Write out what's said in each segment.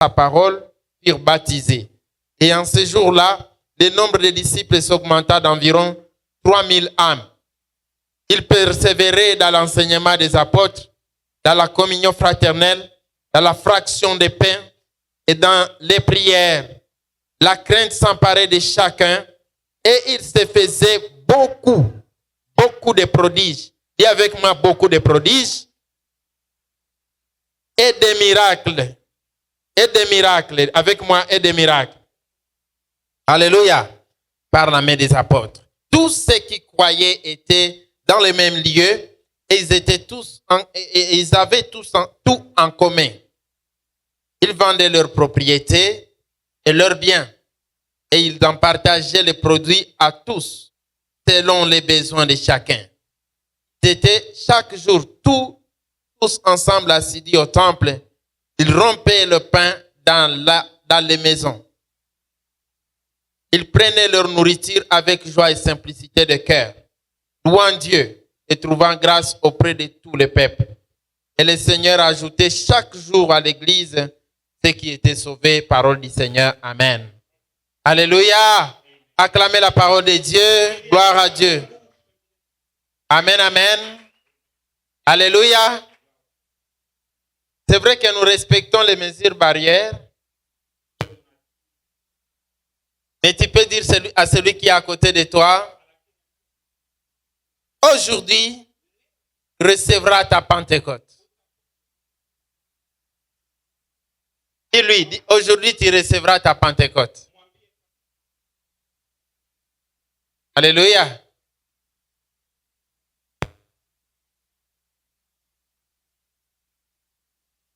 la parole furent baptisés. Et en ce jour-là, le nombre de disciples s'augmenta d'environ 3000 âmes. Ils persévéraient dans l'enseignement des apôtres, dans la communion fraternelle, dans la fraction des pains et dans les prières. La crainte s'emparait de chacun et il se faisait beaucoup de prodiges. Dis avec moi, beaucoup de prodiges et des miracles. Et des miracles. Avec moi, et des miracles. Alléluia. Par la main des apôtres. Tous ceux qui croyaient étaient dans le même lieu et ils avaient tout en commun. Ils vendaient leurs propriétés et leurs biens et ils en partageaient les produits à tous selon les besoins de chacun. C'était chaque jour tous ensemble assidus au temple. Ils rompaient le pain dans les maisons. Ils prenaient leur nourriture avec joie et simplicité de cœur, louant Dieu et trouvant grâce auprès de tous les peuples. Et le Seigneur ajoutait chaque jour à l'Église ceux qui étaient sauvés. Parole du Seigneur. Amen. Alléluia. Acclamez la parole de Dieu. Gloire à Dieu. Amen, amen. Alléluia. C'est vrai que nous respectons les mesures barrières. Mais tu peux dire à celui qui est à côté de toi, aujourd'hui, tu recevras ta Pentecôte. Dis-lui, aujourd'hui, tu recevras ta Pentecôte. Alléluia.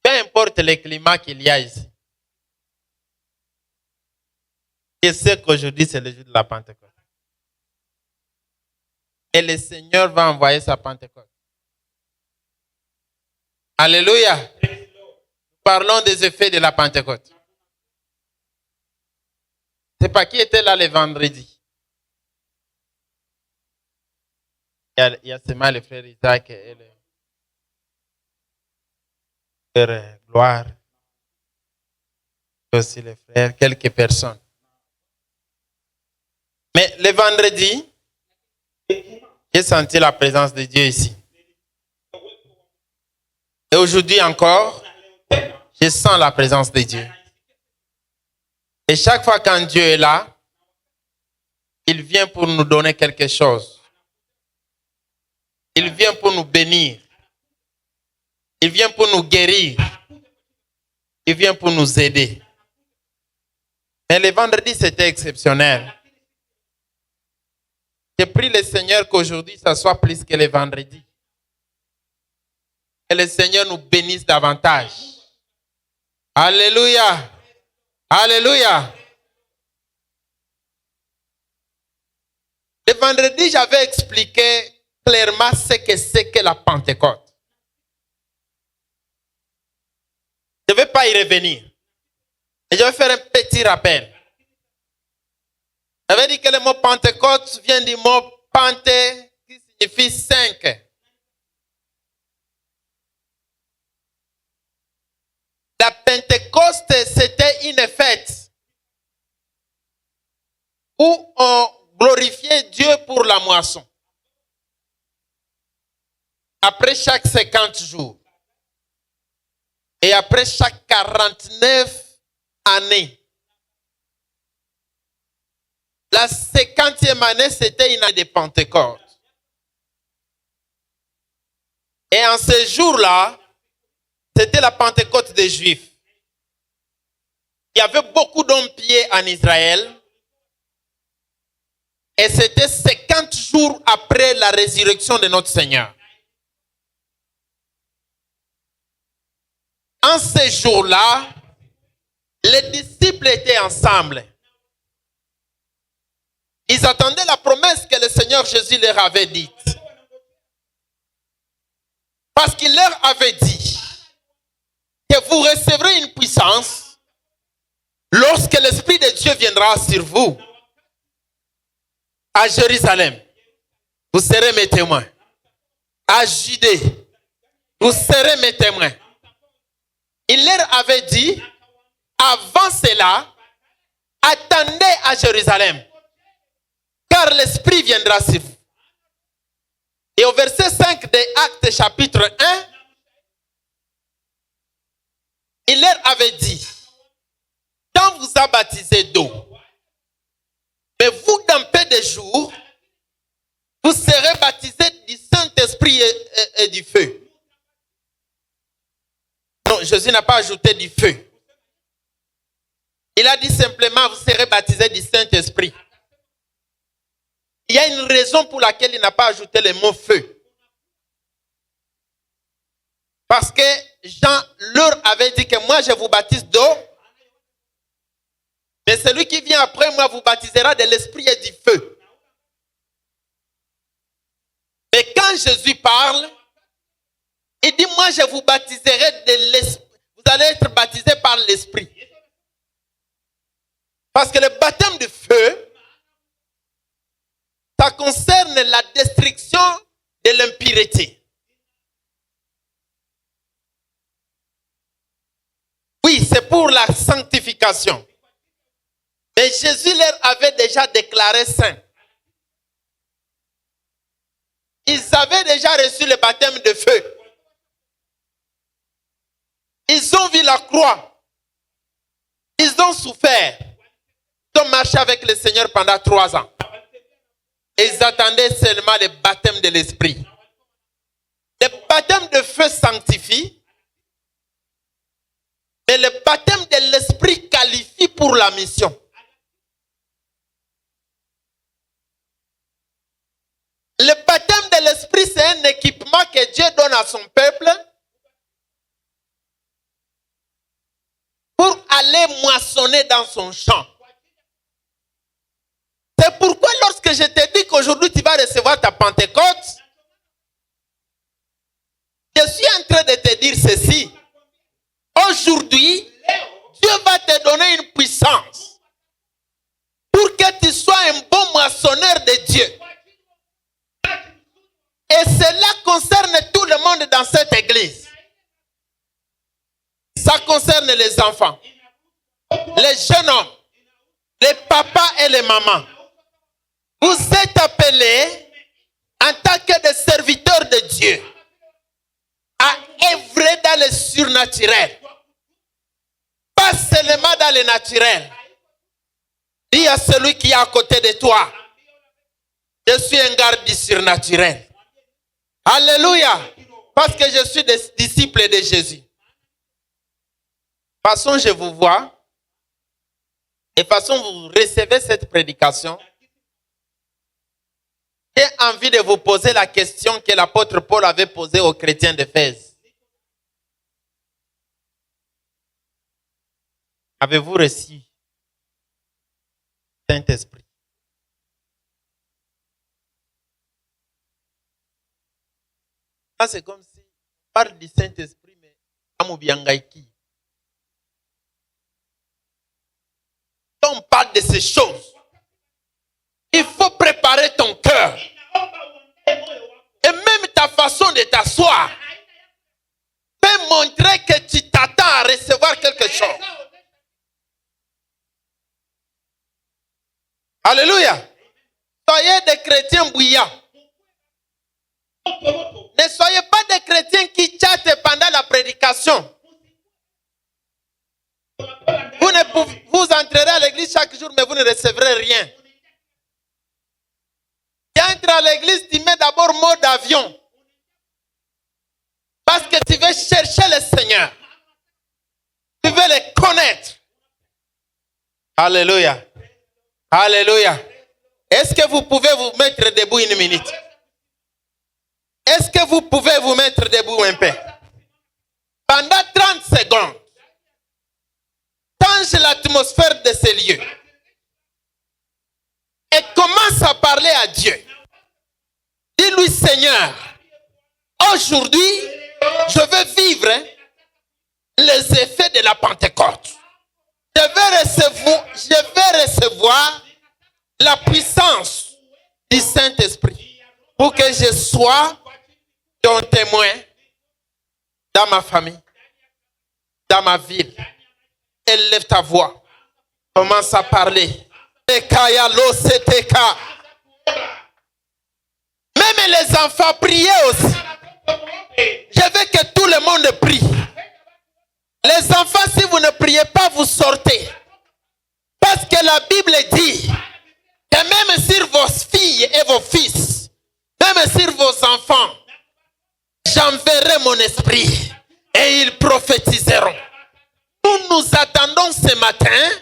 Peu importe le climat qu'il y a ici. Je sais qu'aujourd'hui, c'est le jour de la Pentecôte. Et le Seigneur va envoyer sa Pentecôte. Alléluia. Parlons des effets de la Pentecôte. C'est pas qui était là le vendredi. Il y a seulement le frère Isaac et le frère Gloire. Et aussi les frères, quelques personnes. Mais le vendredi, j'ai senti la présence de Dieu ici. Et aujourd'hui encore, je sens la présence de Dieu. Et chaque fois quand Dieu est là, il vient pour nous donner quelque chose. Il vient pour nous bénir. Il vient pour nous guérir. Il vient pour nous aider. Mais le vendredi, c'était exceptionnel. J'ai prié le Seigneur qu'aujourd'hui, ça soit plus que le vendredi. Que le Seigneur nous bénisse davantage. Alléluia. Alléluia. Le vendredi, j'avais expliqué clairement ce que c'est que la Pentecôte. Je ne vais pas y revenir. Et je vais faire un petit rappel. J'avais dit que le mot Pentecôte vient du mot Pente, qui signifie 5. La Pentecôte, c'était une fête où on glorifiait Dieu pour la moisson. Après chaque 50 jours et après chaque 49 années. La 50e année, c'était une année de Pentecôte. Et en ce jour-là, c'était la Pentecôte des Juifs. Il y avait beaucoup d'hommes pieds en Israël. Et c'était 50 jours après la résurrection de notre Seigneur. En ce jour-là, les disciples étaient ensemble. Ils attendaient la promesse que le Seigneur Jésus leur avait dite. Parce qu'il leur avait dit que vous recevrez une puissance lorsque l'Esprit de Dieu viendra sur vous. À Jérusalem, vous serez mes témoins. À Judée, vous serez mes témoins. Il leur avait dit Avant cela, attendez à Jérusalem, car l'Esprit viendra sur vous. Et au verset 5 des Actes chapitre 1, il leur avait dit, quand vous a baptisé d'eau, mais vous, dans peu de jours, vous serez baptisés du Saint-Esprit et du feu. Non, Jésus n'a pas ajouté du feu. Il a dit simplement, vous serez baptisés du Saint-Esprit. Il y a une raison pour laquelle il n'a pas ajouté le mot feu. Parce que Jean leur avait dit que moi je vous baptise d'eau, mais celui qui vient après moi vous baptisera de l'Esprit et du feu. Mais quand Jésus parle, il dit moi je vous baptiserai de l'Esprit. Vous allez être baptisés par l'Esprit. Parce que le baptême de feu, ça concerne la destruction de l'impureté. Oui, c'est pour la sanctification. Mais Jésus leur avait déjà déclaré saints. Ils avaient déjà reçu le baptême de feu. Ils ont vu la croix. Ils ont souffert. Ils ont marché avec le Seigneur pendant 3 ans. Ils attendaient seulement le baptême de l'Esprit. Le baptême de feu sanctifie. Mais le baptême de l'Esprit qualifie pour la mission. Le baptême de l'Esprit, c'est un équipement que Dieu donne à son peuple pour aller moissonner dans son champ. C'est pourquoi lorsque je te dis qu'aujourd'hui tu vas recevoir ta Pentecôte, je suis en train de te dire ceci. Aujourd'hui, Dieu va te donner une puissance pour que tu sois un bon moissonneur de Dieu. Et cela concerne tout le monde dans cette église. Ça concerne les enfants, les jeunes hommes, les papas et les mamans. Vous êtes appelés en tant que des serviteurs de Dieu à œuvrer dans le surnaturel. Pas seulement dans le naturel. Dis à celui qui est à côté de toi, je suis un garde du surnaturel. Alléluia. Parce que je suis disciple de Jésus. De toute façon, je vous vois. Et de toute façon, vous recevez cette prédication. J'ai envie de vous poser la question que l'apôtre Paul avait posée aux chrétiens d'Éphèse. Avez-vous reçu le Saint-Esprit? C'est comme si on parle du Saint-Esprit, mais quand on parle de ces choses, il faut préparer ton cœur. Et même ta façon de t'asseoir peut montrer que tu t'attends à recevoir quelque chose. Alléluia. Soyez des chrétiens bouillants. Ne soyez pas des chrétiens qui chattent pendant la prédication. Vous entrerez à l'église chaque jour, mais vous ne recevrez rien. Tu entres à l'église, tu mets d'abord mode avion. Parce que tu veux chercher le Seigneur. Tu veux le connaître. Alléluia. Alléluia. Est-ce que vous pouvez vous mettre debout une minute? Est-ce que vous pouvez vous mettre debout un peu? Pendant 30 secondes, change l'atmosphère de ces lieux. Et commence à parler à Dieu. Dis-lui, Seigneur, aujourd'hui, je veux vivre les effets de la Pentecôte. Je vais recevoir la puissance du Saint-Esprit pour que je sois ton témoin dans ma famille, dans ma ville, Élève ta voix. Commence à parler. Même les enfants priaient aussi. Je veux que tout le monde prie. Les enfants, si vous ne priez pas, vous sortez. Parce que la Bible dit que même sur vos filles et vos fils, même sur vos enfants, j'enverrai mon esprit et ils prophétiseront. Nous nous attendons ce matin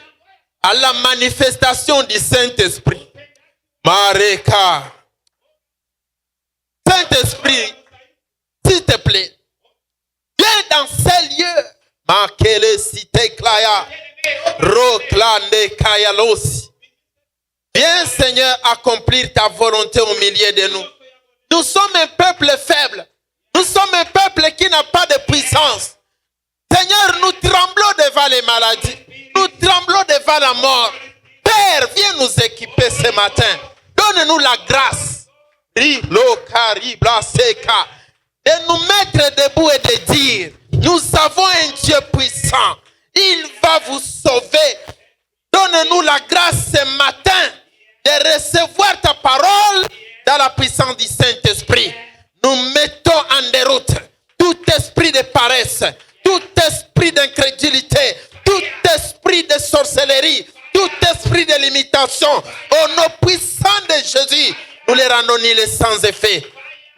à la manifestation du Saint-Esprit. Mareka. Saint-Esprit, s'il te plaît, viens dans ces lieux. Makele site klaya. Roklande kayalos. Viens, Seigneur, accomplir ta volonté au milieu de nous. Nous sommes un peuple faible. Nous sommes un peuple qui n'a pas de puissance. Seigneur, nous tremblons devant les maladies. Nous tremblons devant la mort. Père, viens nous équiper ce matin. Donne-nous la grâce de nous mettre debout et de dire, nous avons un Dieu puissant. Il va vous sauver. Donne-nous la grâce ce matin de recevoir ta parole dans la puissance du Saint-Esprit. Nous mettons en déroute tout esprit de paresse, tout esprit d'incrédulité, tout esprit de sorcellerie, tout esprit de limitation. Au nom puissant de Jésus, nous les rendons nuls sans effet.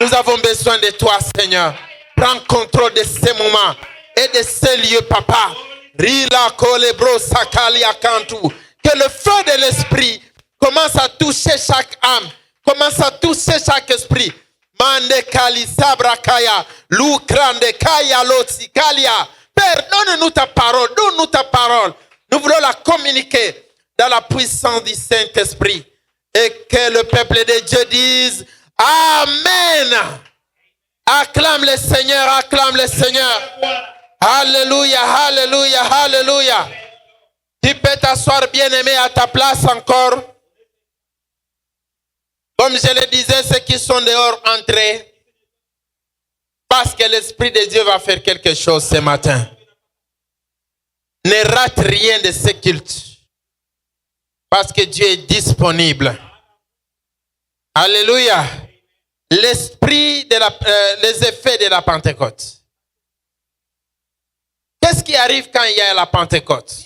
Nous avons besoin de toi, Seigneur. Prends contrôle de ces moments et de ces lieux, Papa. Rila kolebro sakalia kantu. Que le feu de l'esprit commence à toucher chaque âme, commence à toucher chaque esprit. Mande kali sabrakaya, lukrande kaya lotsikalia. Père, donne-nous ta parole, donne-nous ta parole. Nous voulons la communiquer dans la puissance du Saint-Esprit. Et que le peuple de Dieu dise Amen. Acclame le Seigneur, acclame le Seigneur. Alléluia, alléluia, alléluia. Tu peux t'asseoir, bien-aimé, à ta place encore. Comme je le disais, ceux qui sont dehors, entrez. Parce que l'Esprit de Dieu va faire quelque chose ce matin. Ne rate rien de ce culte. Parce que Dieu est disponible. Alléluia. L'esprit de les effets de la Pentecôte. Qu'est-ce qui arrive quand il y a la Pentecôte?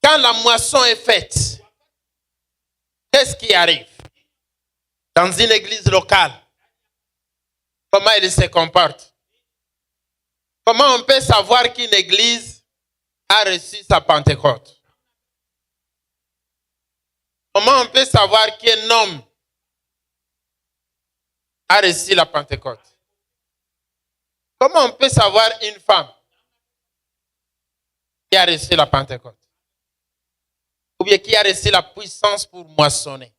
Quand la moisson est faite, qu'est-ce qui arrive? Dans une église locale, comment elle se comporte? Comment on peut savoir qu'une église a reçu sa Pentecôte? Comment on peut savoir qu'un homme a reçu la Pentecôte? Comment on peut savoir une femme qui a reçu la Pentecôte? Ou bien qui a reçu la puissance pour moissonner?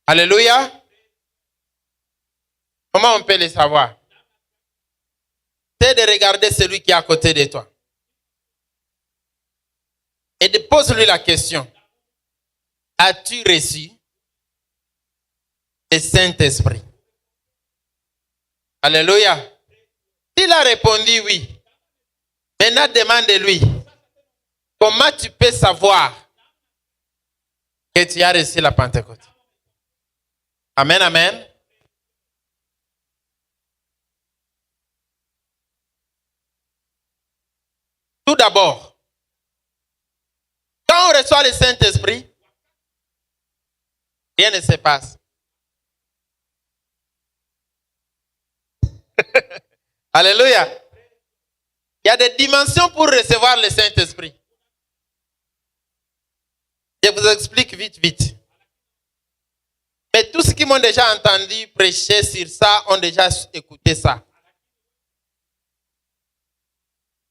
Alléluia. Comment on peut le savoir? C'est de regarder celui qui est à côté de toi. Et de poser-lui la question. As-tu reçu le Saint-Esprit? Alléluia. S'il a répondu oui, maintenant demande-lui, comment tu peux savoir que tu as reçu la Pentecôte? Amen, amen. Tout d'abord, quand on reçoit le Saint-Esprit, rien ne se passe. Alléluia. Il y a des dimensions pour recevoir le Saint-Esprit. Je vous explique vite. Mais tous ceux qui m'ont déjà entendu prêcher sur ça ont déjà écouté ça.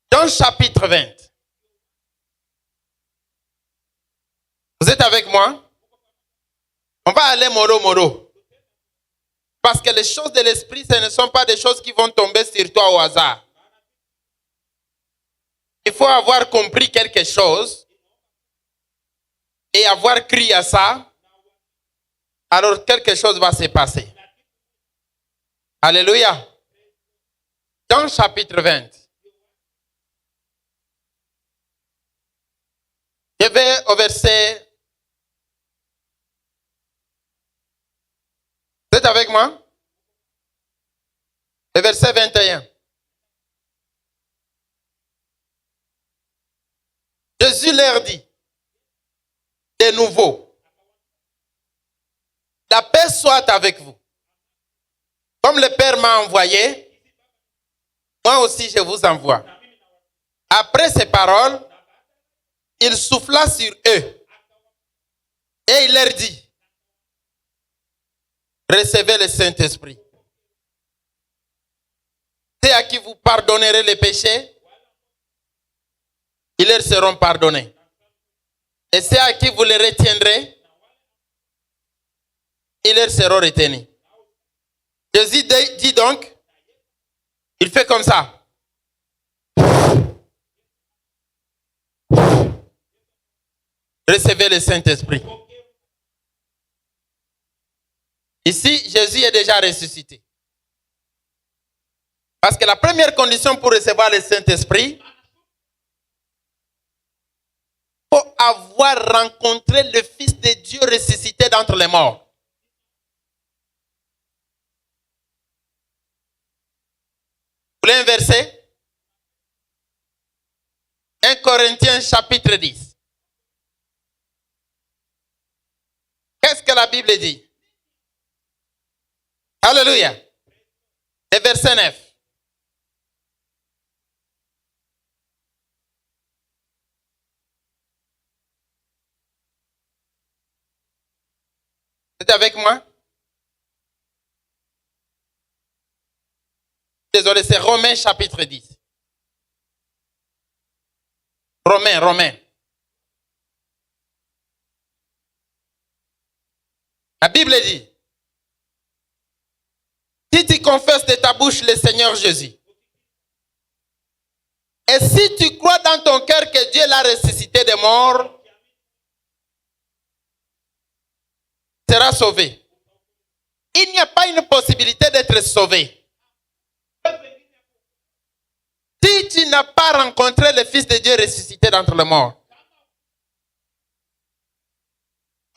Dans chapitre 20. Vous êtes avec moi? On va aller moro. Parce que les choses de l'esprit, ce ne sont pas des choses qui vont tomber sur toi au hasard. Il faut avoir compris quelque chose et avoir crié à ça. Alors quelque chose va se passer. Alléluia. Dans chapitre 20. Je vais au verset. Vous êtes avec moi? Le verset 21. Jésus leur dit, de nouveau, la paix soit avec vous. Comme le Père m'a envoyé, moi aussi je vous envoie. Après ces paroles, il souffla sur eux et il leur dit, recevez le Saint-Esprit. C'est à qui vous pardonnerez les péchés, ils leur seront pardonnés. Et c'est à qui vous les retiendrez, ils leur seront retenus. Jésus dit donc, il fait comme ça. Recevez le Saint-Esprit. Ici, Jésus est déjà ressuscité. Parce que la première condition pour recevoir le Saint-Esprit, il faut avoir rencontré le Fils de Dieu ressuscité d'entre les morts. Vous voulez un verset? 1 Corinthiens chapitre 10. Qu'est-ce que la Bible dit? Alléluia. Le verset 9. Vous êtes avec moi? Désolé, c'est Romains chapitre 10. Romains. La Bible dit, si tu confesses de ta bouche le Seigneur Jésus, et si tu crois dans ton cœur que Dieu l'a ressuscité des morts, tu seras sauvé. Il n'y a pas une possibilité d'être sauvé si tu n'as pas rencontré le Fils de Dieu ressuscité d'entre les morts.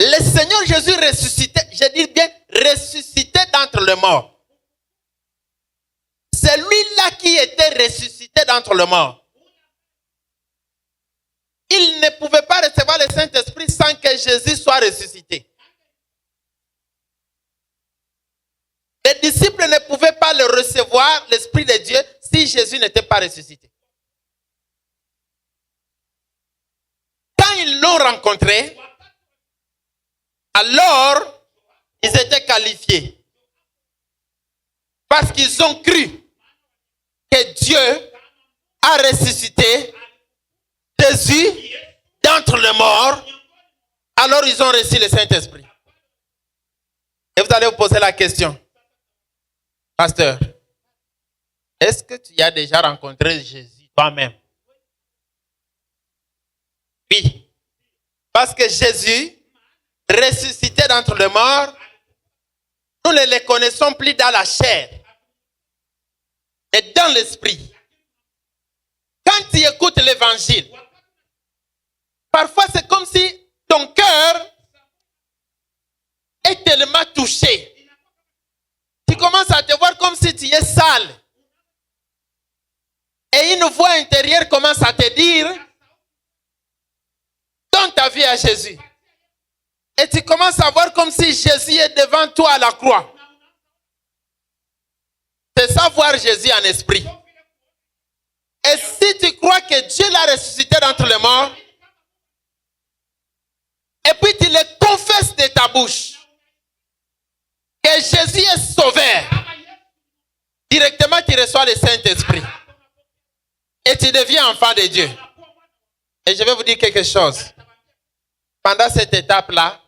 Le Seigneur Jésus ressuscité, je dis bien ressuscité d'entre les morts. C'est lui-là qui était ressuscité d'entre les morts. Il ne pouvait pas recevoir le Saint-Esprit sans que Jésus soit ressuscité. Les disciples ne pouvaient pas le recevoir, l'Esprit de Dieu, si Jésus n'était pas ressuscité. Quand ils l'ont rencontré, alors ils étaient qualifiés. Parce qu'ils ont cru que Dieu a ressuscité Jésus d'entre les morts. Alors ils ont reçu le Saint-Esprit. Et vous allez vous poser la question. Pasteur, est-ce que tu as déjà rencontré Jésus toi-même? Oui. Parce que Jésus, ressuscité d'entre les morts, nous ne le connaissons plus dans la chair, mais dans l'esprit. Quand tu écoutes l'évangile, parfois c'est comme si ton cœur est tellement touché. Tu commences à te voir comme si tu es sale. Et une voix intérieure commence à te dire, donne ta vie à Jésus. Et tu commences à voir comme si Jésus est devant toi à la croix. C'est ça, voir Jésus en esprit. Et si tu crois que Dieu l'a ressuscité d'entre les morts, et puis tu le confesses de ta bouche, que Jésus est sauveur, directement tu reçois le Saint-Esprit. Et tu deviens enfant de Dieu. Et je vais vous dire quelque chose. Pendant cette étape-là,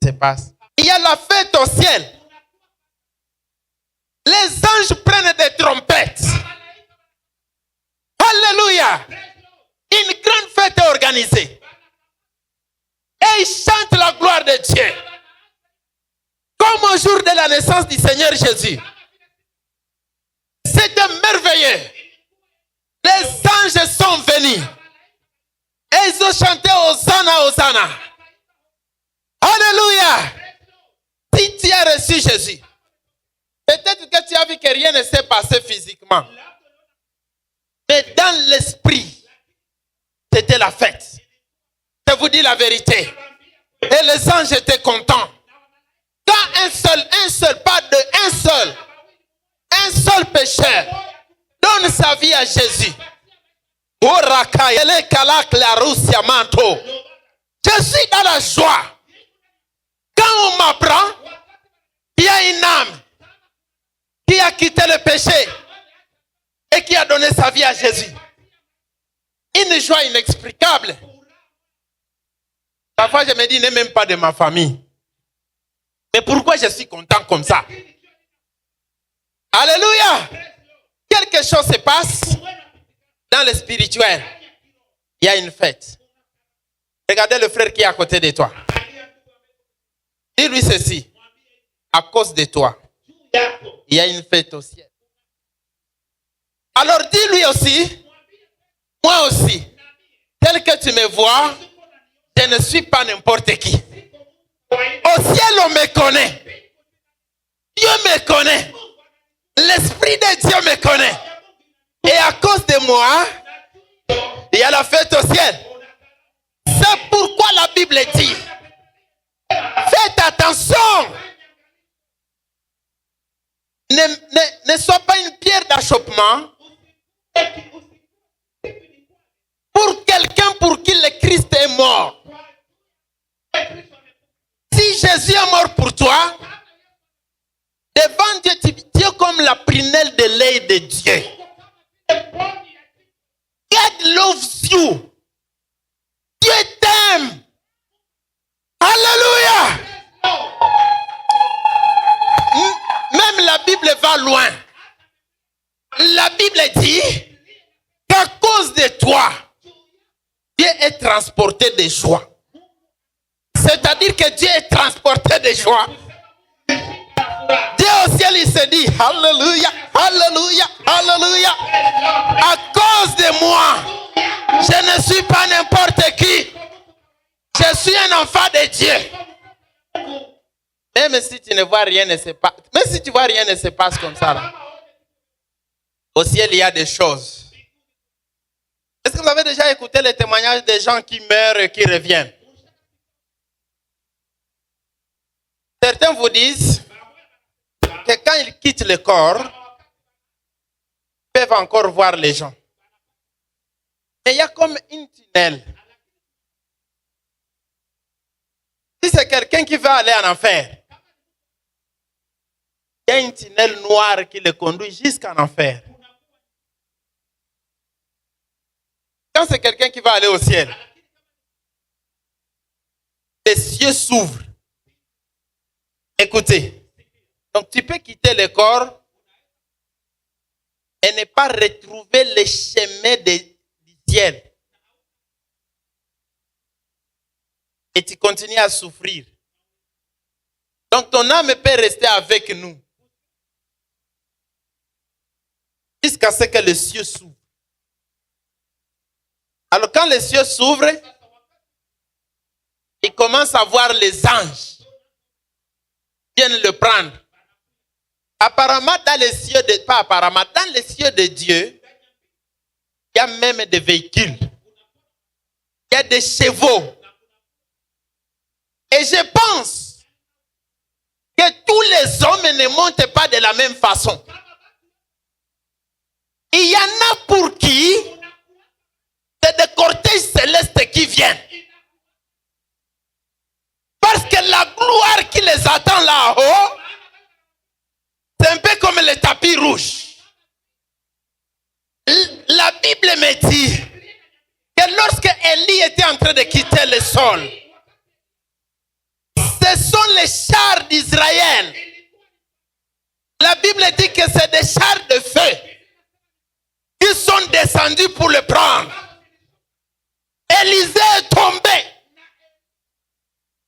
se passe. Il y a la fête au ciel. Les anges prennent des trompettes. Alléluia. Une grande fête est organisée. Et ils chantent la gloire de Dieu. Comme au jour de la naissance du Seigneur Jésus. C'était merveilleux. Les anges sont venus. Et ils ont chanté Hosanna, Hosanna. Alléluia. Si tu as reçu Jésus, peut-être que tu as vu que rien ne s'est passé physiquement. Mais dans l'esprit, c'était la fête. Je vous dis la vérité. Et les anges étaient contents. Quand un seul, pas deux, un seul pécheur donne sa vie à Jésus. Je suis dans la joie. Quand on m'apprend, il y a une âme qui a quitté le péché et qui a donné sa vie à Jésus. Une joie inexplicable. Parfois, je me dis, n'est même pas de ma famille. Mais pourquoi je suis content comme ça? Alléluia! Quelque chose se passe dans le spirituel. Il y a une fête. Regardez le frère qui est à côté de toi. Dis-lui ceci. À cause de toi, il y a une fête au ciel. Alors dis-lui aussi, moi aussi, tel que tu me vois, je ne suis pas n'importe qui. Au ciel, on me connaît. Dieu me connaît. L'Esprit de Dieu me connaît. Et à cause de moi, il y a la fête au ciel. C'est pourquoi la Bible dit, faites attention. Ne sois pas une pierre d'achoppement pour quelqu'un pour qui le Christ est mort. Si Jésus est mort pour toi, devant Dieu, tu es comme la prunelle de l'œil de Dieu. God loves you. Dieu t'aime. Alléluia. Même la Bible va loin. La Bible dit qu'à cause de toi, Dieu est transporté de joie. C'est-à-dire que Dieu est transporté de joie. Dieu au ciel, il se dit, Alléluia, Alléluia, Alléluia. À cause de moi, je ne suis pas n'importe qui. Je suis un enfant de Dieu. Même si tu ne vois rien ne se passe, même si tu vois rien ne se passe comme ça, là. Au ciel, il y a des choses. Est-ce que vous avez déjà écouté les témoignages des gens qui meurent et qui reviennent? Certains vous disent que quand ils quittent le corps, ils peuvent encore voir les gens. Mais il y a comme une tunnel. Si c'est quelqu'un qui veut aller en enfer, il y a une tunnel noire qui le conduit jusqu'en enfer. Quand c'est quelqu'un qui va aller au ciel, les cieux s'ouvrent. Écoutez, donc tu peux quitter le corps et ne pas retrouver le chemin du ciel. Et tu continues à souffrir. Donc ton âme peut rester avec nous jusqu'à ce que les cieux s'ouvrent. Alors quand les cieux s'ouvrent, il commence à voir les anges qui viennent le prendre. Apparemment, dans les cieux de, pas apparemment, dans les cieux de Dieu, il y a même des véhicules. Il y a des chevaux. Et je pense que tous les hommes ne montent pas de la même façon. Il y en a pour qui c'est des cortèges célestes qui viennent. Parce que la gloire qui les attend là-haut, c'est un peu comme le tapis rouge. La Bible me dit que lorsque Élie était en train de quitter le sol, ce sont les chars d'Israël. La Bible dit que c'est des chars de feu qui sont descendus pour le prendre. Élisée est tombé.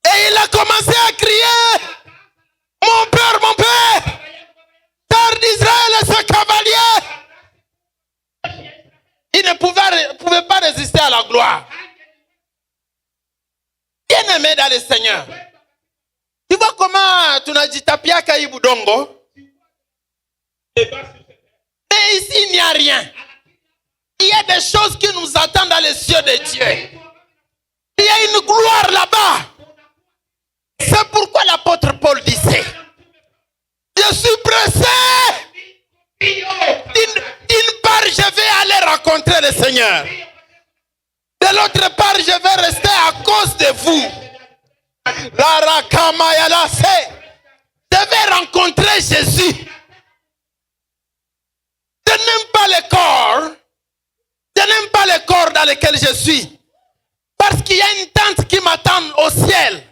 Et il a commencé à crier, mon père, char d'Israël et ce cavalier. Il ne pouvait pas résister à la gloire. Bien-aimé dans le Seigneur. Tu vois comment tu n'as dit tapiaka ibudongo? Mais ici, il n'y a rien. Il y a des choses qui nous attendent dans les cieux de Dieu. Il y a une gloire là-bas. C'est pourquoi l'apôtre Paul disait, je suis pressé. D'une part, je vais aller rencontrer le Seigneur. De l'autre part, je vais rester à cause de vous. Je vais rencontrer Jésus. Je n'aime pas le corps. Je n'aime pas le corps dans lequel je suis. Parce qu'il y a une tente qui m'attend au ciel.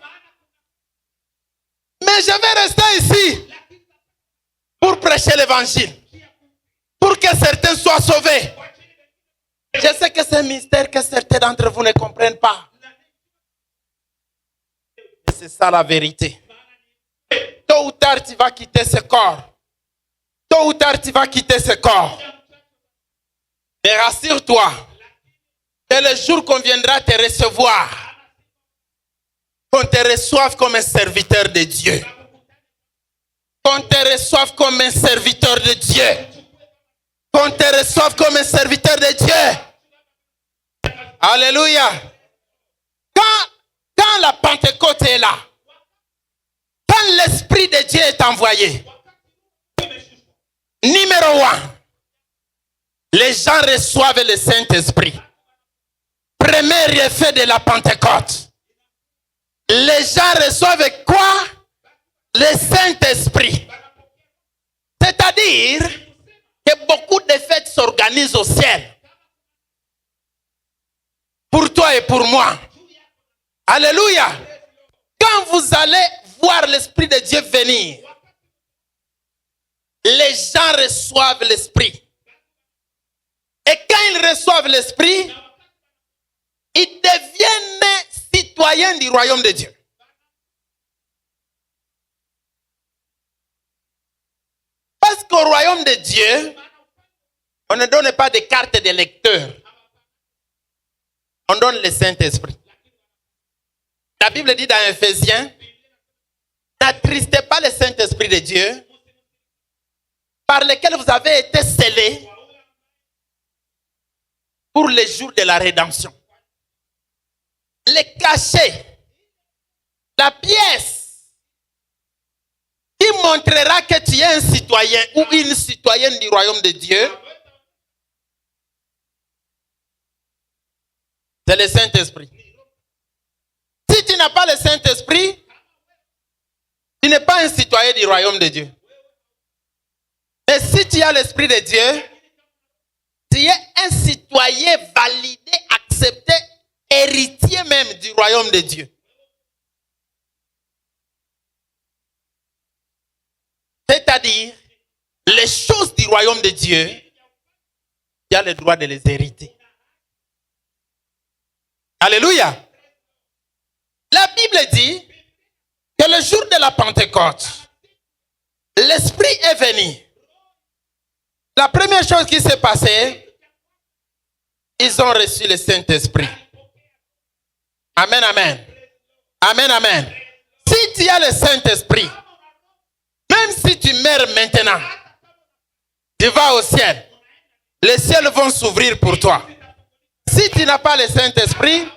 Mais je vais rester ici pour prêcher l'évangile. Pour que certains soient sauvés. Je sais que c'est un mystère que certains d'entre vous ne comprennent pas. C'est ça la vérité. Tôt ou tard, tu vas quitter ce corps. Tôt ou tard, tu vas quitter ce corps. Mais rassure-toi que le jour qu'on viendra te recevoir, qu'on te reçoive comme un serviteur de Dieu. Qu'on te reçoive comme un serviteur de Dieu. Qu'on te reçoive comme un serviteur de Dieu. Alléluia. Quand la Pentecôte est là, quand l'Esprit de Dieu est envoyé, numéro 1, les gens reçoivent le Saint-Esprit. Premier effet de la Pentecôte. Les gens reçoivent quoi? Le Saint-Esprit. C'est-à-dire que beaucoup de fêtes s'organisent au ciel. Pour toi et pour moi. Alléluia. Quand vous allez voir l'Esprit de Dieu venir, les gens reçoivent l'Esprit. Et quand ils reçoivent l'Esprit, ils deviennent citoyens du royaume de Dieu. Parce qu'au royaume de Dieu, on ne donne pas de carte de lecteur. On donne le Saint-Esprit. La Bible dit dans Ephésiens, n'attristez pas le Saint-Esprit de Dieu, par lequel vous avez été scellés pour les jours de la rédemption. Le cachet, la pièce qui montrera que tu es un citoyen ou une citoyenne du royaume de Dieu, c'est le Saint-Esprit. Si tu n'as pas le Saint-Esprit, tu n'es pas un citoyen du royaume de Dieu. Mais si tu as l'Esprit de Dieu, tu es un citoyen validé, accepté, héritier même du royaume de Dieu. C'est-à-dire, les choses du royaume de Dieu, tu as le droit de les hériter. Alléluia. La Bible dit que le jour de la Pentecôte, l'Esprit est venu. La première chose qui s'est passée, ils ont reçu le Saint-Esprit. Amen, amen. Amen, amen. Si tu as le Saint-Esprit, même si tu meurs maintenant, tu vas au ciel. Les ciels vont s'ouvrir pour toi. Si tu n'as pas le Saint-Esprit,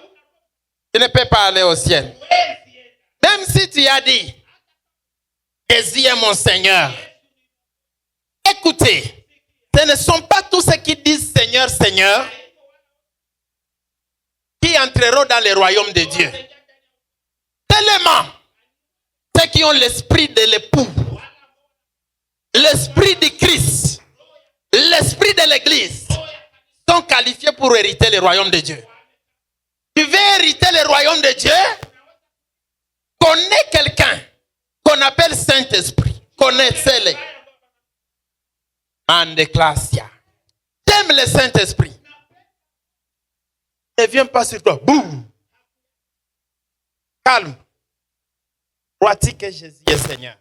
tu ne peux pas aller au ciel. Même si tu as dit, Jésus est mon Seigneur. Écoutez, ce ne sont pas tous ceux qui disent Seigneur, Seigneur, qui entreront dans le royaume de Dieu. Tellement, ceux qui ont l'esprit de l'époux, l'esprit du Christ, l'esprit de l'Église, sont qualifiés pour hériter le royaume de Dieu. Tu veux hériter le royaume de Dieu? Connais quelqu'un qu'on appelle Saint-Esprit. Connaissez-le. Andeclasia. T'aimes le Saint-Esprit. Ne viens pas sur toi. Boum. Calme. Crois-tu que Jésus est Seigneur?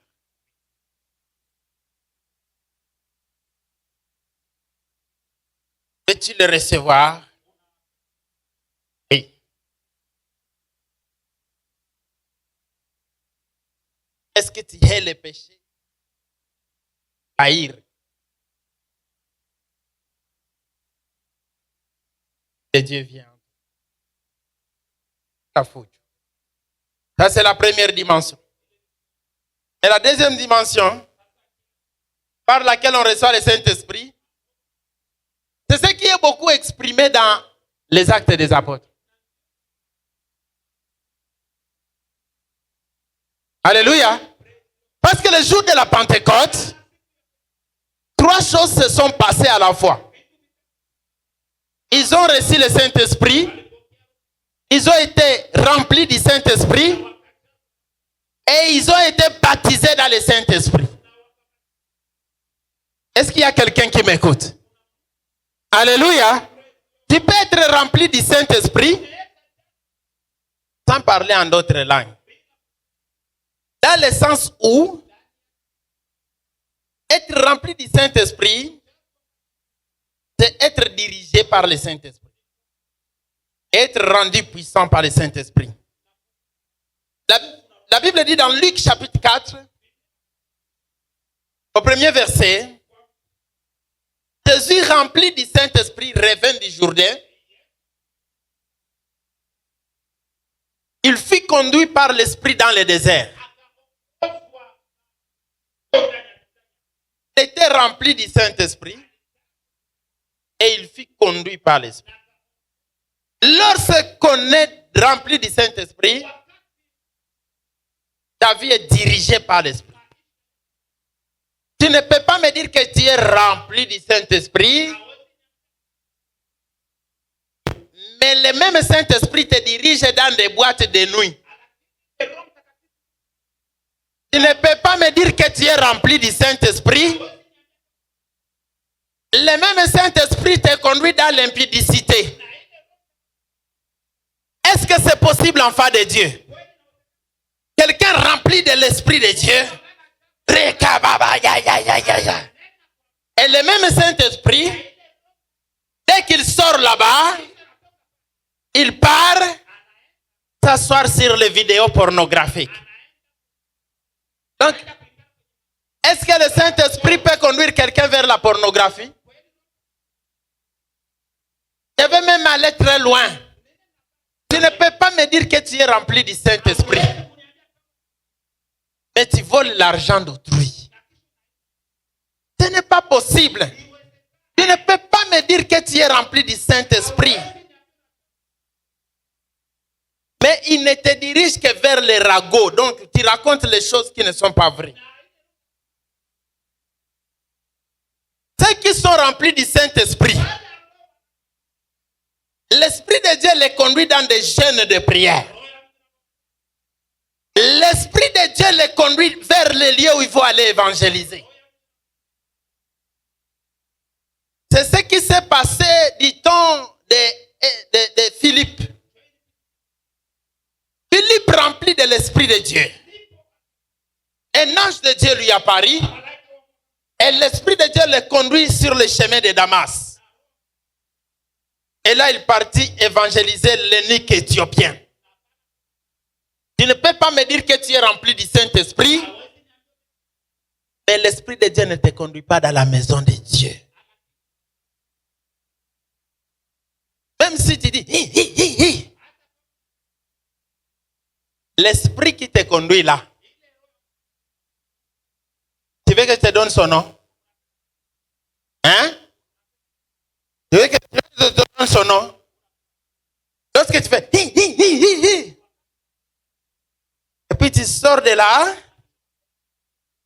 Veux-tu le recevoir? Oui. Est-ce que tu hais les péchés? Haïr. Et Dieu vient. Ça, c'est la première dimension. Et la deuxième dimension, par laquelle on reçoit le Saint-Esprit, c'est ce qui est beaucoup exprimé dans les Actes des Apôtres. Alléluia. Parce que le jour de la Pentecôte, 3 choses se sont passées à la fois. Ils ont reçu le Saint-Esprit, ils ont été remplis du Saint-Esprit et ils ont été baptisés dans le Saint-Esprit. Est-ce qu'il y a quelqu'un qui m'écoute? Alléluia. Tu peux être rempli du Saint-Esprit sans parler en d'autres langues. Dans le sens où être rempli du Saint-Esprit, c'est être dirigé par le Saint-Esprit. Être rendu puissant par le Saint-Esprit. La Bible dit dans Luc chapitre 4, au premier verset, Jésus rempli du Saint-Esprit revint du Jourdain. Il fut conduit par l'Esprit dans le désert. Il était rempli du Saint-Esprit et il fut conduit par l'Esprit. Lorsqu'on est rempli du Saint-Esprit, ta vie est dirigée par l'Esprit. Tu ne peux pas me dire que tu es rempli du Saint-Esprit, mais le même Saint-Esprit te dirige dans des boîtes de nuit. Tu ne peux pas me dire que tu es rempli du Saint-Esprit. Le même Saint-Esprit te conduit dans l'impudicité. Est-ce que c'est possible enfant de Dieu? Quelqu'un rempli de l'Esprit de Dieu. Et le même Saint-Esprit, dès qu'il sort là-bas, il part s'asseoir sur les vidéos pornographiques. Donc, est-ce que le Saint-Esprit peut conduire quelqu'un vers la pornographie? Je vais même aller très loin. Tu ne peux pas me dire que tu es rempli du Saint-Esprit, mais tu voles l'argent d'autrui. Ce n'est pas possible. Tu ne peux pas me dire que tu es rempli du Saint-Esprit, mais il ne te dirige que vers les ragots. Donc, tu racontes les choses qui ne sont pas vraies. Ceux qui sont remplis du Saint-Esprit, l'Esprit de Dieu les conduit dans des jeûnes de prière. L'Esprit de Dieu les conduit vers les lieux où il faut aller évangéliser. C'est ce qui s'est passé du temps de Philippe. Philippe rempli de l'Esprit de Dieu. Un ange de Dieu lui apparut et l'Esprit de Dieu le conduit sur le chemin de Damas. Et là, il partit évangéliser l'eunuque éthiopien. Tu ne peux pas me dire que tu es rempli du Saint-Esprit, mais l'Esprit de Dieu ne te conduit pas dans la maison de Dieu. Même si tu dis, hi. L'Esprit qui te conduit là, tu veux que je te donne son nom? Hein? Tu veux que je te donne son nom? Lorsque tu fais, hi. Et puis tu sors de là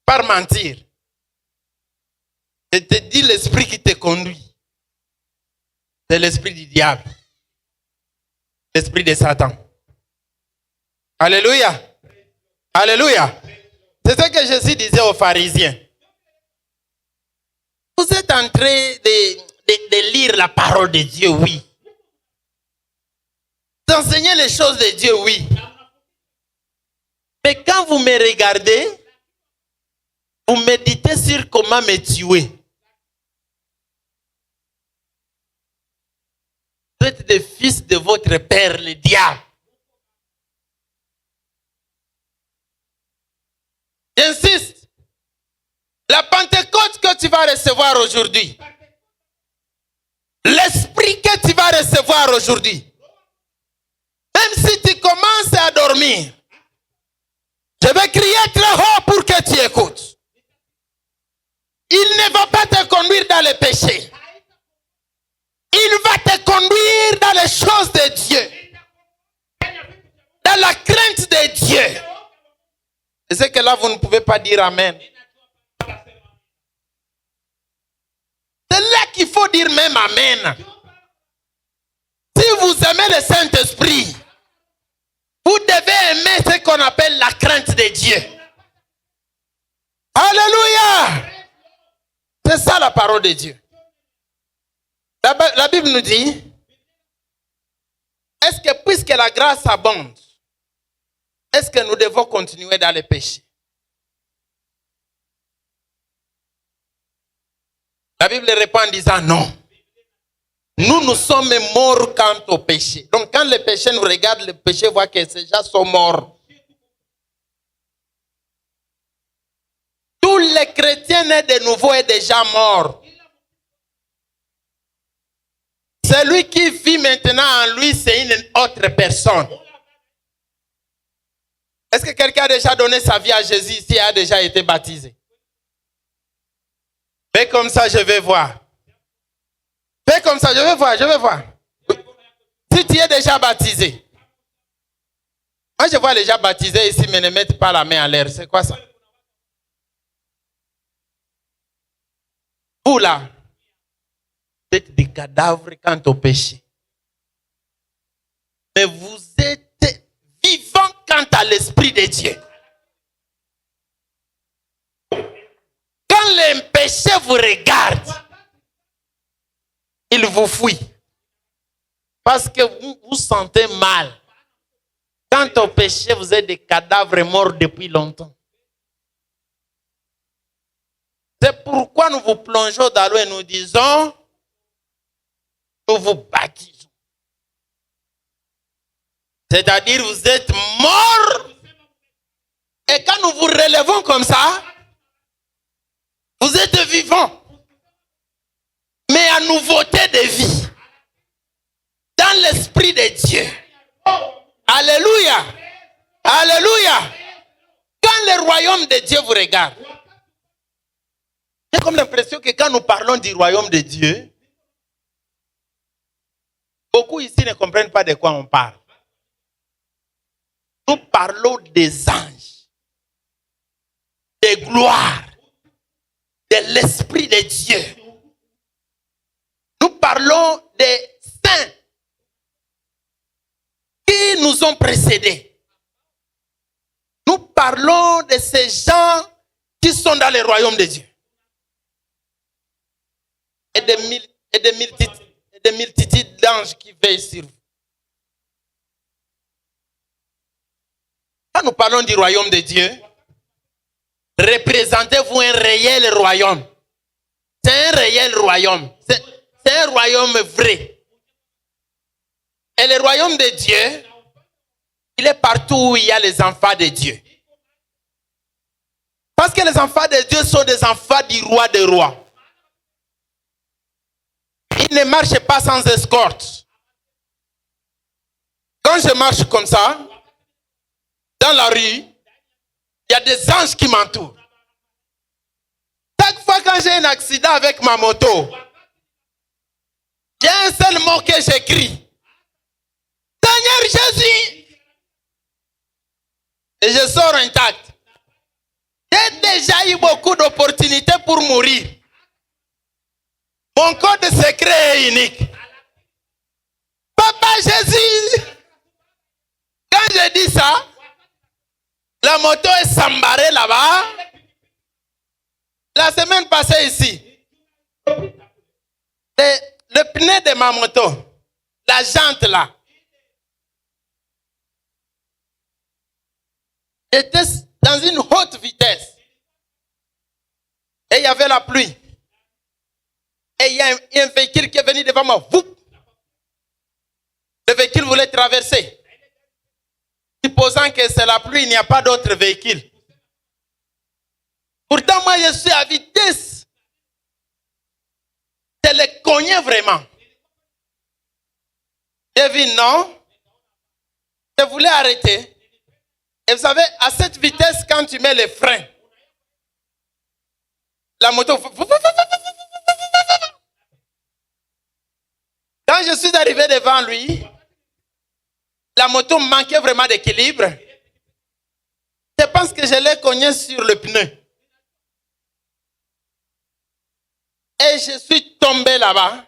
par mentir. Je te dis l'esprit qui te conduit. C'est l'esprit du diable. L'esprit de Satan. Alléluia. Alléluia. C'est ce que Jésus disait aux pharisiens. Vous êtes en train de lire la parole de Dieu, oui. D'enseigner les choses de Dieu, oui. Mais quand vous me regardez, vous méditez sur comment me tuer. Vous êtes des fils de votre père, le diable. J'insiste. La Pentecôte que tu vas recevoir aujourd'hui, l'esprit que tu vas recevoir aujourd'hui, même si tu commences à dormir, je vais crier très haut pour que tu écoutes. Il ne va pas te conduire dans le péché. Il va te conduire dans les choses de Dieu. Dans la crainte de Dieu. Et c'est que là, vous ne pouvez pas dire Amen. C'est là qu'il faut dire même Amen. Si vous aimez le Saint-Esprit, vous devez aimer ce qu'on appelle la crainte de Dieu. Alléluia! C'est ça la parole de Dieu. La Bible nous dit, est-ce que puisque la grâce abonde, est-ce que nous devons continuer dans le péché? La Bible répond en disant non. Nous sommes morts quant au péché. Donc quand le péché nous regarde, le péché voit que ces gens sont morts. Tous les chrétiens nés de nouveau est déjà mort. Celui qui vit maintenant en lui, c'est une autre personne. Est-ce que quelqu'un a déjà donné sa vie à Jésus ici et a déjà été baptisé? Fais comme ça, je vais voir. Fais comme ça, je vais voir. Si tu es déjà baptisé. Moi, je vois les gens baptisés ici, mais ne mettent pas la main en l'air. C'est quoi ça? Vous là, vous êtes des cadavres quant au péché. Mais vous êtes vivants quant à l'Esprit de Dieu. Quand le péché vous regarde, il vous fuit. Parce que vous vous sentez mal. Quant au péché, vous êtes des cadavres morts depuis longtemps. C'est pourquoi nous vous plongeons dans l'eau et nous disons, nous vous baptisons. C'est-à-dire, vous êtes morts. Et quand nous vous relevons comme ça, vous êtes vivants. Mais en nouveauté de vie. Dans l'Esprit de Dieu. Alléluia. Alléluia. Quand le royaume de Dieu vous regarde, j'ai comme l'impression que quand nous parlons du royaume de Dieu, beaucoup ici ne comprennent pas de quoi on parle. Nous parlons des anges, des gloires, de l'Esprit de Dieu. Nous parlons des saints qui nous ont précédés. Nous parlons de ces gens qui sont dans le royaume de Dieu. Et des multitudes d'anges qui veillent sur vous. Quand nous parlons du royaume de Dieu, représentez-vous un réel royaume. C'est un réel royaume. C'est un royaume vrai. Et le royaume de Dieu, il est partout où il y a les enfants de Dieu. Parce que les enfants de Dieu sont des enfants du roi des rois. Ils ne marchent pas sans escorte. Quand je marche comme ça, dans la rue, il y a des anges qui m'entourent. Chaque fois quand j'ai un accident avec ma moto, j'ai un seul mot que j'écris. Seigneur Jésus! Et je sors intact. J'ai déjà eu beaucoup d'opportunités pour mourir. Mon code secret est unique. Papa Jésus! Quand je dis ça, la moto est s'embarrée là-bas. La semaine passée ici, le pneu de ma moto, la jante là, était dans une haute vitesse. Et il y avait la pluie. Et il y a un véhicule qui est venu devant moi. Le véhicule voulait traverser. Supposant que c'est la pluie, il n'y a pas d'autre véhicule. Pourtant, moi, je suis à vitesse. Je les cognais vraiment. J'ai vu, non. Je voulais arrêter. Et vous savez, à cette vitesse, quand tu mets les freins, la moto... Quand je suis arrivé devant lui, la moto manquait vraiment d'équilibre. Je pense que je l'ai cogné sur le pneu. Et je suis tombé là-bas.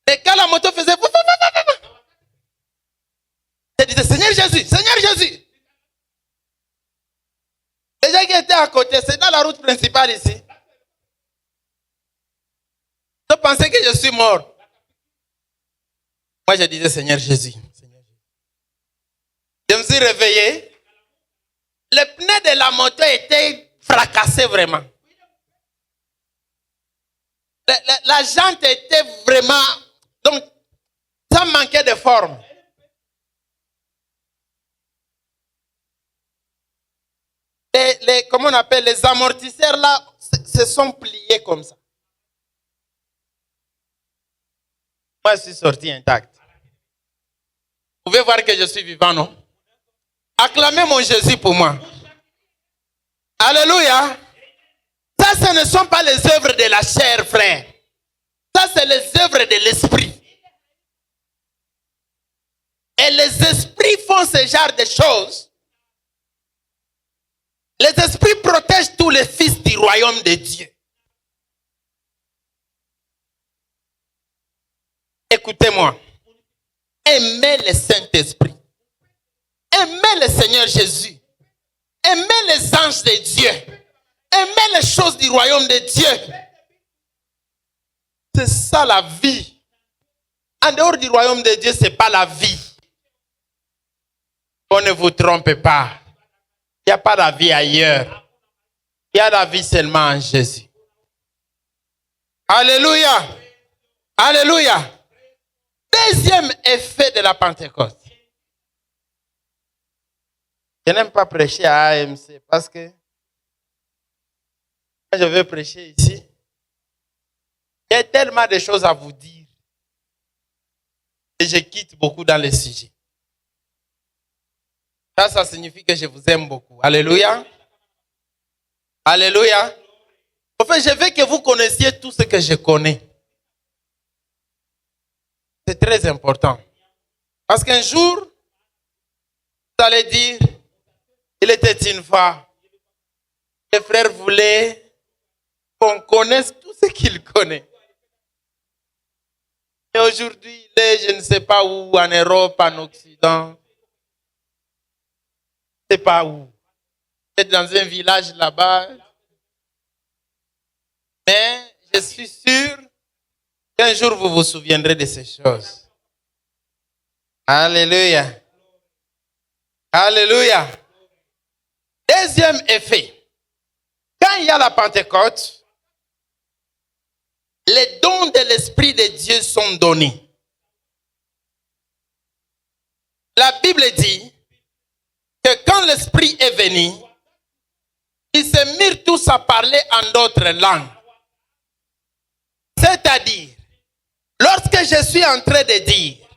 Et quand la moto faisait... Je disais, Seigneur Jésus, Seigneur Jésus. Les gens qui étaient à côté, c'est dans la route principale ici. Je pensais que je suis mort. Moi, je disais, Seigneur Jésus. Je me suis réveillé. Le pneu de la moto était fracassé vraiment. La jante était vraiment... Donc, ça manquait de forme. Comment on appelle, les amortisseurs là, se sont pliés comme ça. Moi, je suis sorti intact. Vous pouvez voir que je suis vivant, non? Acclamez mon Jésus pour moi. Alléluia. Ça, ce ne sont pas les œuvres de la chair, frère. Ça, c'est les œuvres de l'esprit. Et les esprits font ce genre de choses. Les esprits protègent tous les fils du royaume de Dieu. Écoutez-moi. Aimez le Saint-Esprit. Aimez le Seigneur Jésus. Aimez les anges de Dieu. Aimez les choses du royaume de Dieu. C'est ça la vie. En dehors du royaume de Dieu, ce n'est pas la vie. On ne vous trompe pas. Il n'y a pas de vie ailleurs. Il y a la vie seulement en Jésus. Alléluia. Alléluia. Deuxième effet de la Pentecôte. Je n'aime pas prêcher à AMC parce que quand je veux prêcher ici, il y a tellement de choses à vous dire. Et je quitte beaucoup dans les sujets. Ça signifie que je vous aime beaucoup. Alléluia. Alléluia. En fait, je veux que vous connaissiez tout ce que je connais. C'est très important. Parce qu'un jour, vous allez dire, il était une fois, les frères voulaient qu'on connaisse tout ce qu'il connaît. Et aujourd'hui, il est, je ne sais pas où, en Europe, en Occident. Je ne sais pas où. Peut-être dans un village là-bas. Mais je suis sûr qu'un jour vous vous souviendrez de ces choses. Alléluia. Alléluia. Deuxième effet. Quand il y a la Pentecôte, les dons de l'Esprit de Dieu sont donnés. La Bible dit que quand l'Esprit est venu, ils se mirent tous à parler en d'autres langues. C'est-à-dire, lorsque je suis en train de dire,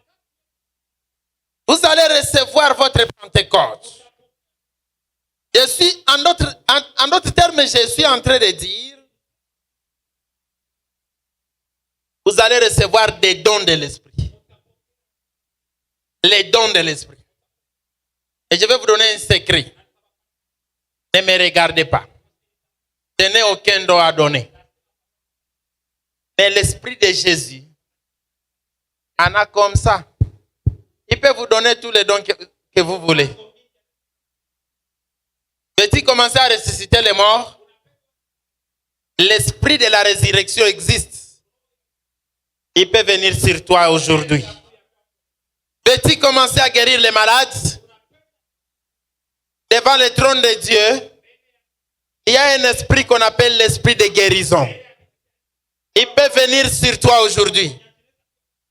vous allez recevoir votre Pentecôte. Je suis, en d'autres termes, je suis en train de dire, vous allez recevoir des dons de l'Esprit. Les dons de l'Esprit. Et je vais vous donner un secret. Ne me regardez pas. Je n'ai aucun don à donner. Mais l'Esprit de Jésus en a comme ça. Il peut vous donner tous les dons que vous voulez. Veux-tu commencer à ressusciter les morts? L'Esprit de la résurrection existe. Il peut venir sur toi aujourd'hui. Veux-tu commencer à guérir les malades? Devant le trône de Dieu, il y a un esprit qu'on appelle l'esprit de guérison. Il peut venir sur toi aujourd'hui.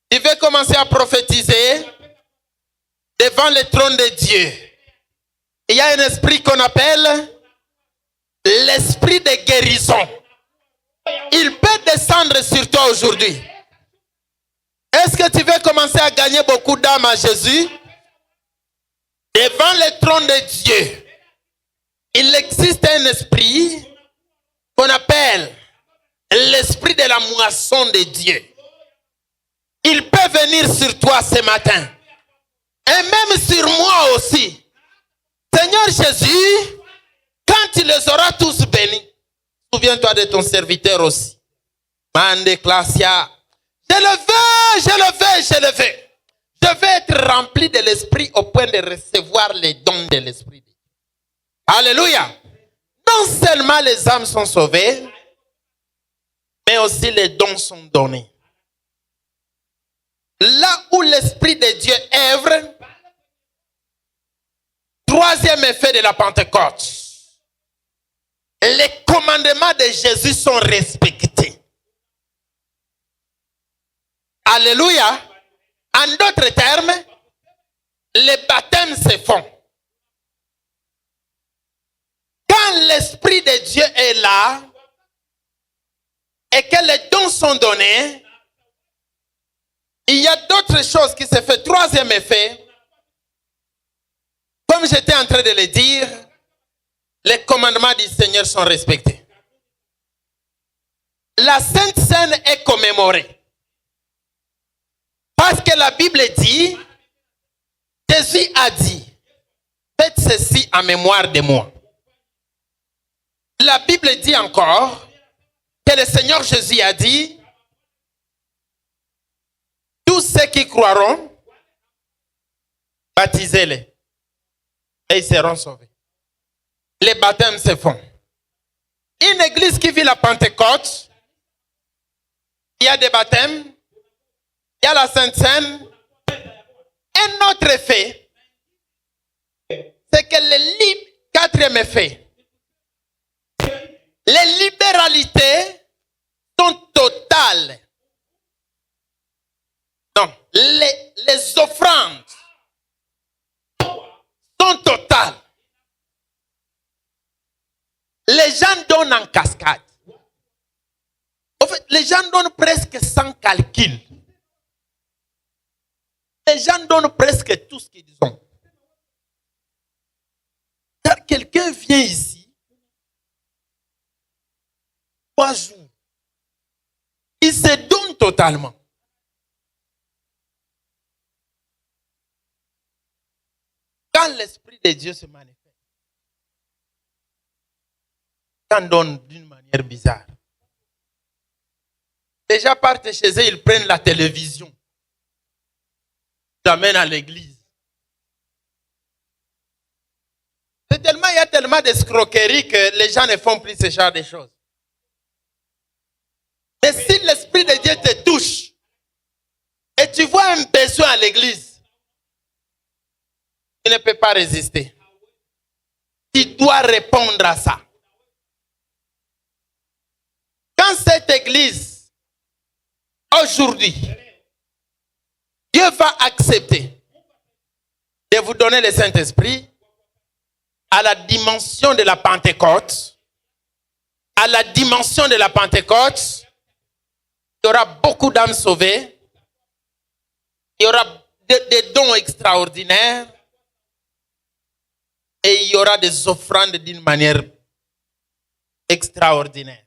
Tu veux commencer à prophétiser devant le trône de Dieu. Il y a un esprit qu'on appelle l'esprit de guérison, il peut descendre sur toi aujourd'hui. Est-ce que tu veux commencer à gagner beaucoup d'âmes à Jésus? Devant le trône de Dieu, il existe un esprit qu'on appelle l'esprit de la moisson de Dieu. Il peut venir sur toi ce matin. Et même sur moi aussi. Seigneur Jésus, quand tu les auras tous bénis, souviens-toi de ton serviteur aussi. Mande Classia. Je le veux, je le veux, je le veux. Je veux être rempli de l'esprit au point de recevoir les dons de l'esprit. Alléluia. Non seulement les âmes sont sauvées, mais aussi les dons sont donnés. Là où l'esprit de Dieu œuvre, troisième effet de la Pentecôte, les commandements de Jésus sont respectés. Alléluia. En d'autres termes, les baptêmes se font. Quand l'esprit de Dieu est là et que les dons sont donnés, il y a d'autres choses qui se font. Troisième effet, comme j'étais en train de le dire, les commandements du Seigneur sont respectés. La Sainte Seine est commémorée. Parce que la Bible dit, Jésus a dit, faites ceci en mémoire de moi. La Bible dit encore que le Seigneur Jésus a dit, tous ceux qui croiront, baptisez-les et ils seront sauvés. Les baptêmes se font. Une église qui vit la Pentecôte, il y a des baptêmes, il y a la Sainte Seine. Un autre effet, c'est que quatrième effet, les libéralités sont totales. Non, les offrandes sont totales. Les gens donnent en cascade. En fait, les gens donnent presque sans calcul. Les gens donnent presque tout ce qu'ils ont. Car quelqu'un vient ici, 3 jours, il se donne totalement. Quand l'Esprit de Dieu se manifeste, on donne d'une manière bizarre. Déjà partent chez eux, ils prennent la télévision. Ils l'amènent à l'église. Il y a tellement d'escroqueries que les gens ne font plus ce genre de choses. Mais si l'Esprit de Dieu te touche et tu vois un besoin à l'église, tu ne peux pas résister. Tu dois répondre à ça. Quand cette église, aujourd'hui, Dieu va accepter de vous donner le Saint-Esprit à la dimension de la Pentecôte. À la dimension de la Pentecôte, il y aura beaucoup d'âmes sauvées. Il y aura des dons extraordinaires. Et il y aura des offrandes d'une manière extraordinaire.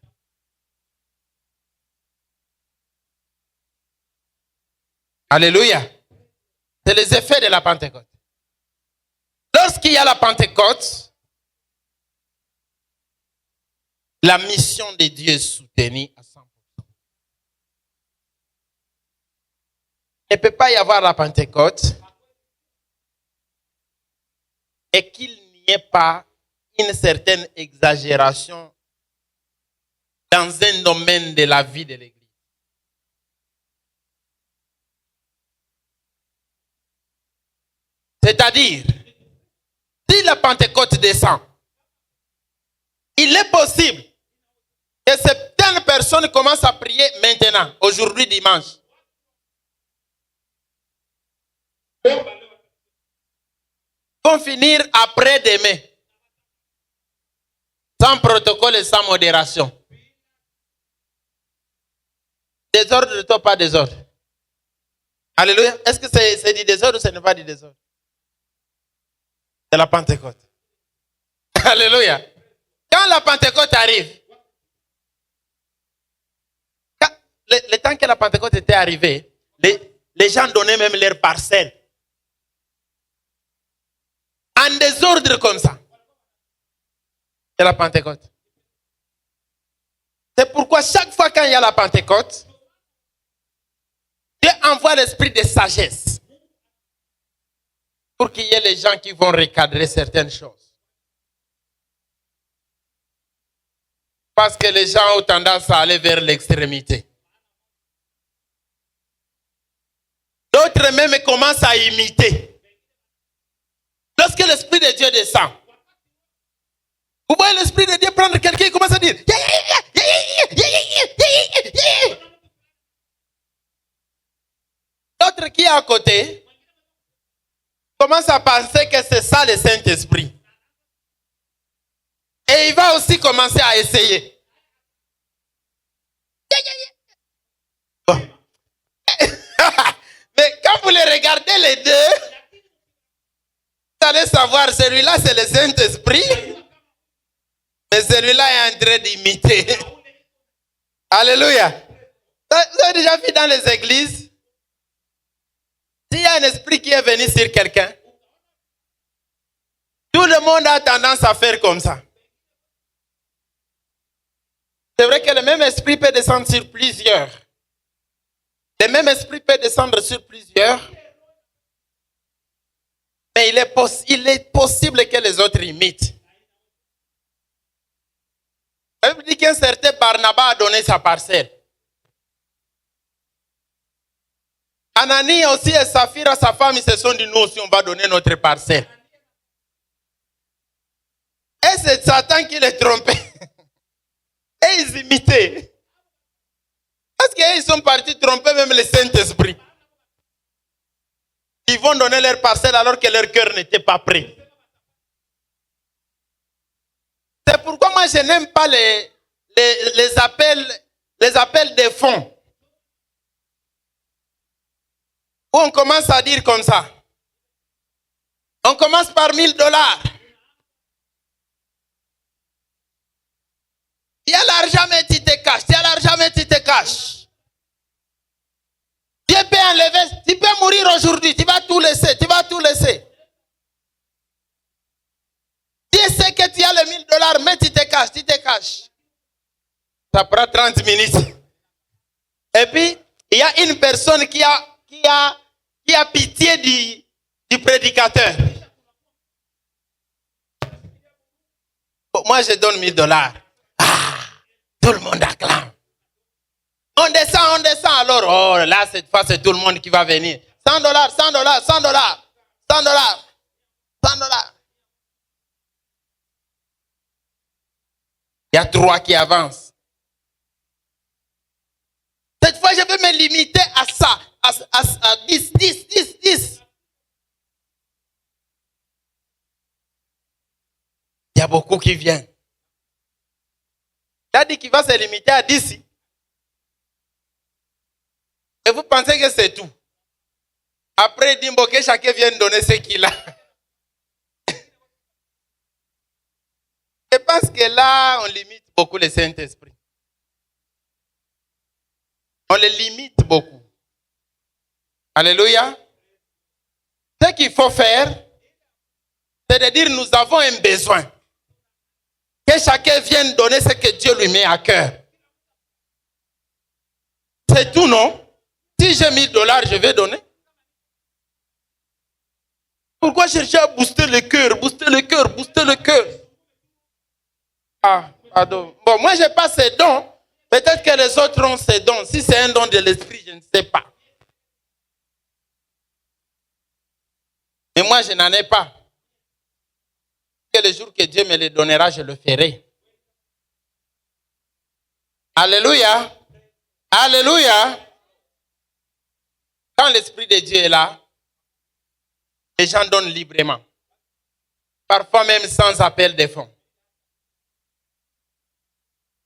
Alléluia. C'est les effets de la Pentecôte. Lorsqu'il y a la Pentecôte, la mission de Dieu est soutenue à 100%. Il ne peut pas y avoir la Pentecôte et qu'il n'y ait pas une certaine exagération dans un domaine de la vie de l'Église. C'est-à-dire, si la Pentecôte descend, il est possible que certaines personnes commencent à prier maintenant, aujourd'hui dimanche. Vont finir après-demain. Sans protocole et sans modération. Désordre de toi, pas désordre. Alléluia. Est-ce que c'est du désordre ou ce n'est pas du désordre? C'est la Pentecôte. Alléluia. Quand la Pentecôte arrive, le temps que la Pentecôte était arrivée, les gens donnaient même leurs parcelles. En désordre comme ça. C'est la Pentecôte. C'est pourquoi chaque fois quand il y a la Pentecôte, Dieu envoie l'esprit de sagesse pour qu'il y ait les gens qui vont recadrer certaines choses. Parce que les gens ont tendance à aller vers l'extrémité. D'autres même commencent à imiter. Lorsque l'esprit de Dieu descend, vous voyez l'esprit de Dieu prendre quelqu'un et commence à dire l'autre qui est à côté commence à penser que c'est ça le Saint-Esprit. Et il va aussi commencer à essayer. Bon. Mais quand vous les regardez les deux, vous allez savoir, celui-là c'est le Saint-Esprit. Mais celui-là est en train d'imiter. Alléluia. Vous avez déjà vu dans les églises, s'il y a un esprit qui est venu sur quelqu'un, tout le monde a tendance à faire comme ça. C'est vrai que le même esprit peut descendre sur plusieurs. Le même esprit peut descendre sur plusieurs. Mais il est possible que les autres imitent. La Bible dit qu'un certain Barnabas a donné sa parcelle. Ananie aussi et Saphira, sa femme, ils se sont dit, nous aussi, on va donner notre parcelle. Et c'est Satan qui les trompait. Et ils imitaient. Parce qu'ils sont partis tromper même le Saint-Esprit. Ils vont donner leur parcelle alors que leur cœur n'était pas prêt. C'est pourquoi moi je n'aime pas les appels de fonds. Où on commence à dire comme ça. On commence par $1000. Il y a l'argent mais tu te caches. Il y a l'argent mais tu te caches. Dieu peut enlever. Tu peux mourir aujourd'hui. Tu vas tout laisser. Tu vas tout laisser. Dieu sait que tu as les $1000 mais tu te caches. Tu te caches. Ça prend 30 minutes. Et puis, il y a une personne qui a pitié du prédicateur. Bon, moi, je donne $1000. Ah, tout le monde acclame. On descend. Alors, oh là, cette fois, c'est tout le monde qui va venir. $100, $100, $100, $100, $100. Il y a 3 qui avancent. Cette fois, je vais me limiter à ça. À 10. Il y a beaucoup qui viennent. Il a dit qu'il va se limiter à 10. Et vous pensez que c'est tout. Après, il dit que chacun vient donner ce qu'il a. Je pense que là, on limite beaucoup le Saint-Esprit. On le limite beaucoup. Alléluia. Ce qu'il faut faire, c'est de dire nous avons un besoin. Que chacun vienne donner ce que Dieu lui met à cœur. C'est tout, non? Si j'ai $1000, je vais donner. Pourquoi chercher à booster le cœur? Ah, pardon. Bon, moi, je n'ai pas ces dons. Peut-être que les autres ont ces dons. Si c'est un don de l'esprit, je ne sais pas. Mais moi, je n'en ai pas. Que le jour que Dieu me les donnera, je le ferai. Alléluia. Alléluia. Quand l'Esprit de Dieu est là, les gens donnent librement. Parfois même sans appel de fonds.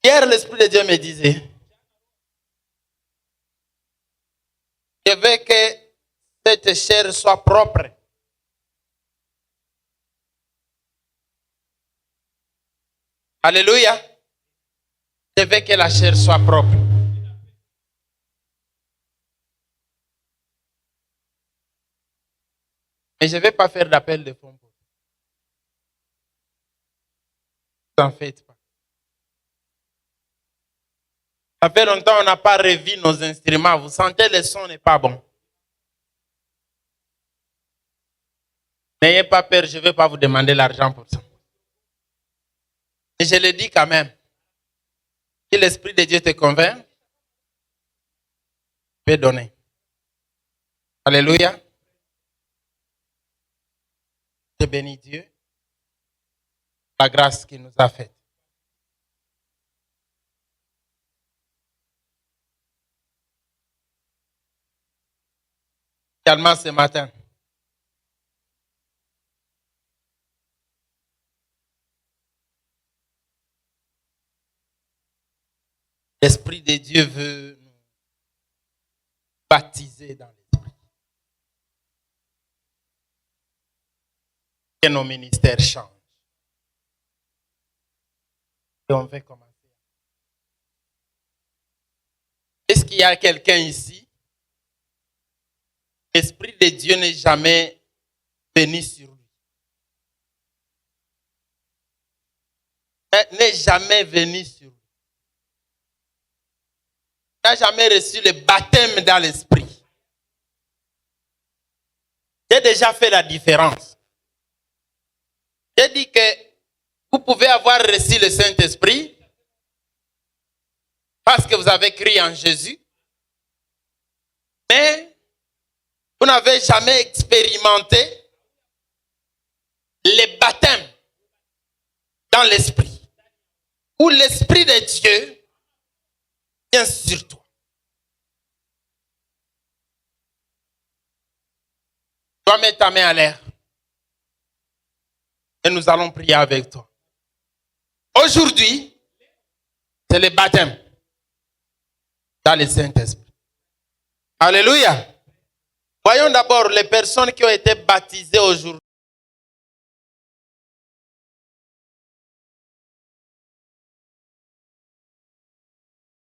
Hier, l'Esprit de Dieu me disait, je veux que cette chair soit propre. Alléluia. Je veux que la chair soit propre. Mais je ne vais pas faire d'appel de fonds. Ne t'en faites pas. Ça fait longtemps qu'on n'a pas revu nos instruments. Vous sentez le son n'est pas bon. N'ayez pas peur, je ne vais pas vous demander l'argent pour ça. Mais je le dis quand même. Si l'Esprit de Dieu te convainc, tu peux donner. Alléluia. Je bénis Dieu. La grâce qu'il nous a faite. Également ce matin. L'Esprit de Dieu veut nous baptiser dans l'Esprit. Que nos ministères changent. Et on veut commencer. Est-ce qu'il y a quelqu'un ici? L'Esprit de Dieu n'est jamais venu sur lui. N'est jamais venu sur lui. N'a jamais reçu le baptême dans l'Esprit. J'ai déjà fait la différence. J'ai dit que vous pouvez avoir reçu le Saint-Esprit parce que vous avez cru en Jésus, mais vous n'avez jamais expérimenté le baptême dans l'Esprit, où l'Esprit de Dieu vient sur toi. Tu dois mettre ta main à l'air et nous allons prier avec toi. Aujourd'hui, c'est le baptême dans le Saint-Esprit. Alléluia. Voyons d'abord les personnes qui ont été baptisées aujourd'hui.